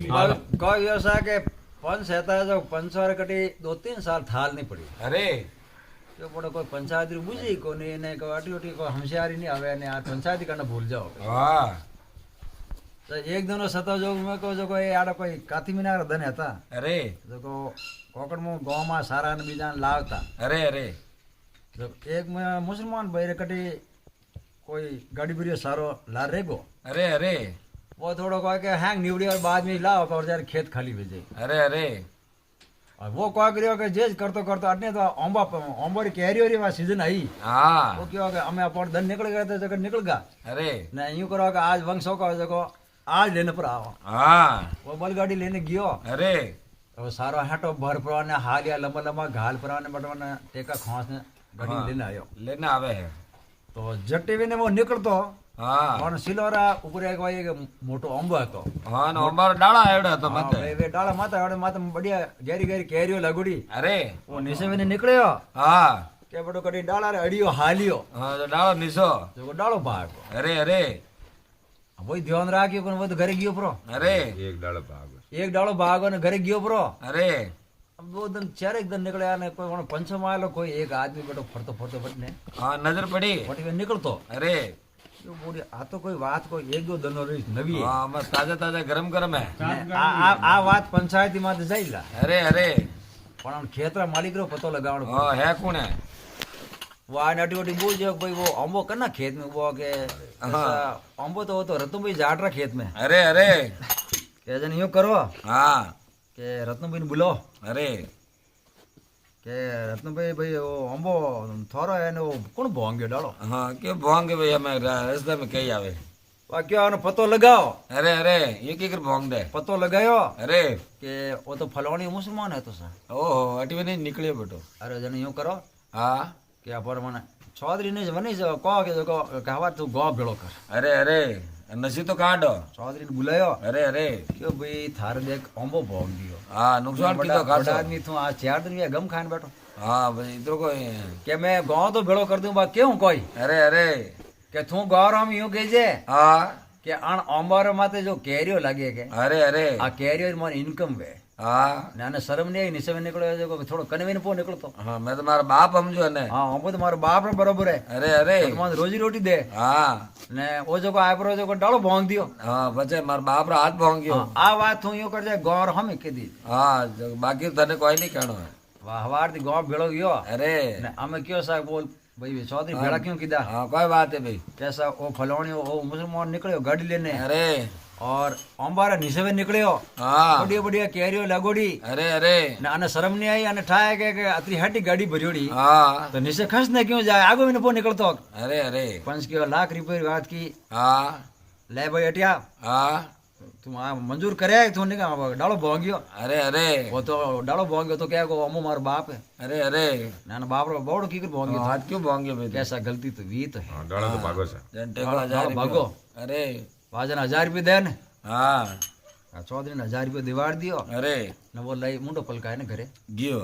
कोई ऐसा के पंच रहता है जो पंचवार कटी 2-3 साल थाल नहीं पड़ी अरे जो बड़ो कोई पंचायत बुझी को नहीं ने को अटी उटी को हमशारी नहीं आवे ने आ पंचायत करना भूल जाओ वाह तो एक दिनो सतो जो में को जो कोई आडो कोई काथी मीनार धन था अरे जो को कोकड़ में गांव में सारा ने बीजान लावता अरे अरे जो एक में मुसलमान भाई रे कटी कोई गाड़ी बिरियो सारो ला रेगो अरे अरे वो थोड़ो कह के हैंग निवड़ी और बाद में लाओ और जरा खेत खाली भेजे अरे अरे और वो कह करियो के जेज करतो करतो अटने तो अंबोरी कैरी वा सीजन आई हाँ वो क्यों के हमें अपन धन निकल गए तो जगह निकल गया अरे ना यूं करो कि आज वंशों का जगो आज लेने पर आओ हाँ वो बैलगाड़ी लेने गयो अरे तो सारो हटो भर पुराने हाल या लंबा लंबा घाल पुराने बटवाने टेका खांस ने गाड़ी हाँ, लेने आयो लेना आवे है तो जट्टी ने वो निकलतो हाँ और सिलोरा ऊपर एक भाई एक मोटो अंब હતો हाँ ना हमारा डाला एवड़ा तो मत वे डाला माता एवडे माता बढ़िया गहरी गहरी कैरियो लगुड़ी अरे वो निसे में निकळ्यो हाँ के बड़ो कडी डाला रे अड़ियो हालियो हाँ तो डालो निशो जो डालो भाग अरे अरे वही ध्यान राख्यो पण वो तो घरे गयो प्रो अरे एक डालो एक डालो भागो ने घरे गयो प्रो अरे अब दो दिन चार एक दिन निकळ्या ने कोई पंचम आलो कोई एक आदमी बेटो फरतो फरतो बटने हाँ नजर पड़ी वटी में निकलतो अरे यो बोली आ तो कोई बात कोई एक दो दिन रही नवी है हाँ बस ताजा ताजा गरम गरम है आ बात पंचायती माते जाईला अरे अरे पण हम खेतरा मालिक रो पतो लगावणो हाँ है कौन है वो आ नटी वटी बोल जो भाई वो अंबो करना खेत में वो के ऐसा अंबो तो वो तो रतन भाई जाट रहा खेत में अरे अरे के जन यूं करो हाँ के रत्न भाई ने बुलाओ अरे के रत्न भाई भाई वो अंबो थोरो है ने वो कौन भोंगे डालो हाँ क्यों भोंगे भाई हमें रास्ते में कहीं आवे वा क्या ने पतो लगाओ अरे अरे ये की कर भोंग दे पतो लगायो अरे के वो तो फलौनी मुसलमान है तो सा ओहो अटी में नहीं निकले बेटो अरे जन यूं करो हाँ के पर मने चौधरी ने वनी जो कहो के जो कहवा तू गौ भेड़ो कर अरे अरे नशी तो काटो चौधरी ने बुलायो अरे अरे क्यों भाई थारे देख अंबो भोंग दियो हाँ नुकसान की तो बड़ा खासो आदमी तू आज 4 दिन या गम खान बैठो हाँ भाई इधर को के मैं गाँव तो भेड़ो कर दूं बा क्यों कोई अरे अरे के तू गाँव राम यूं कहे हाँ के अण अंबार माते जो कैरियो लगे के अरे अरे आ कैरियो मन इनकम वे हाँ नाने शर्म नहीं आई निसे में निकलो जो थोड़ो कनवे ने पो निकलतो हाँ मैं तुम्हारा बाप समझो है ने हां हमको तो मारो बाप रे बराबर है अरे अरे तुम रोजी रोटी दे हाँ ने ओ जो को आयप्रो जो को डालो भोंग दियो हाँ बच्चे मार बाप रा हाथ भोंग गयो आ बात तू यूं कर जाए गाँव हम के दी हाँ बाकी तने कोई नहीं कहना है वाह हवार दी गाँव भेड़ो गयो अरे ने हमें क्यों सा बोल भाई चौधरी भेड़ा क्यों किदा हाँ कोई बात है भाई कैसा ओ फलौनी ओ मुसलमान निकलियो गाड़ी लेने अरे और अंबारा निसे में निकलियो हाँ बढ़िया बढ़िया कैरियो लगोड़ी अरे अरे ने आने शर्म नहीं आई आने ठाया के अतरी हटी गाड़ी भरियोड़ी हाँ तो निसे खस ने क्यों जाए आगो में पो निकलतो अरे अरे पंच के लाख रुपए बात की हाँ ले भाई अटिया हाँ तुम आ मंजूर करे तू निका डालो भोंगियो अरे अरे वो तो डालो भोंगियो तो क्या को अमो मारो बाप है अरे अरे नाना बाप रो बड़ो की कर भोंगियो तो हाथ क्यों भोंग गयो भाई कैसा गलती तो वी तो है हाँ डालो तो भागो से घंटे को 1000 भागो। अरे वाजन 1000 रुपये दे ने हाँ चौधरी ने 1000 रुपये दिवार दियो अरे ने वो लाई मुंडो पलका है ने घरे गियो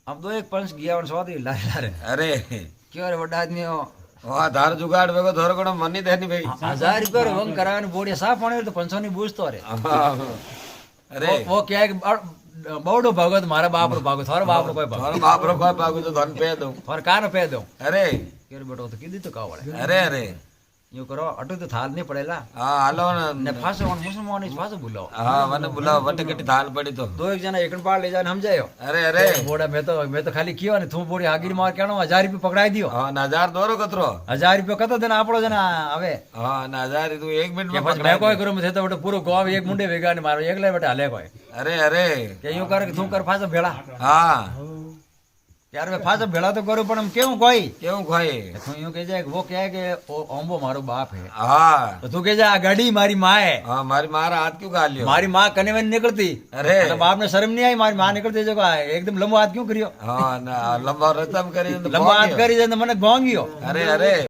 अब दो एक पंच गया और चौधरी ला रे अरे क्यों रे बड़ा आदमी हो वहाँ धार जुगाड़ बेगो धोर को मन नहीं देनी भाई 1000 रुपये रो वंग कराने बोड़िया साफ पानी तो पंचो नहीं बूझतो रे अरे वो क्या है बौड़ो भगत मारा बाप रो भागो थारो बाप रो कोई भागो थारो बाप रो कोई बागु तो धन पे दो थारो कान पे दो अरे केर बेटो तो किदी तो का वाले अरे अरे यूं करो अटो तो थाल नहीं पड़ेला हाँ हालो ने न फासो on मुसलमान इस फासो बुलाओ हाँ मैंने बुलाओ वट कटी थाल पड़ी तो दो एक जना एकन पार ले जाने हम जायो अरे अरे बोड़ा मैं तो खाली कियो ने तू बोड़ी हागिर मार के 1000 रुपये पकड़ाई दियो हाँ न 1000 दोरो कतरो 1000 रुपये कतो देना आपड़ो जना आवे हाँ न 1000 तू 1 मिनट के में बस मैं कोई करूं थे तो बेटा पूरो गांव एक मुंडे वेगा ने मारो एकले बेटा हले कोई अरे अरे के यूं कर तू कर फासो भेड़ा हाँ यार मैं फासो भेड़ा तो करूं पण हम क्यों कोई क्यों खोए तू यूं कह जाए वो क्या है कि ओ ओंबो मारो बाप है हाँ तो तू कह जा गाड़ी मारी माँ है हाँ मारी मारा हाथ क्यों खा लियो मारी माँ कने में निकलती अरे तो बाप ने शर्म नहीं आई मारी माँ निकलती जो का एकदम लंबो हाथ क्यों करियो हाँ ना लंबा रतम करी तो लंबा हाथ करी जने मने गोंगियो अरे अरे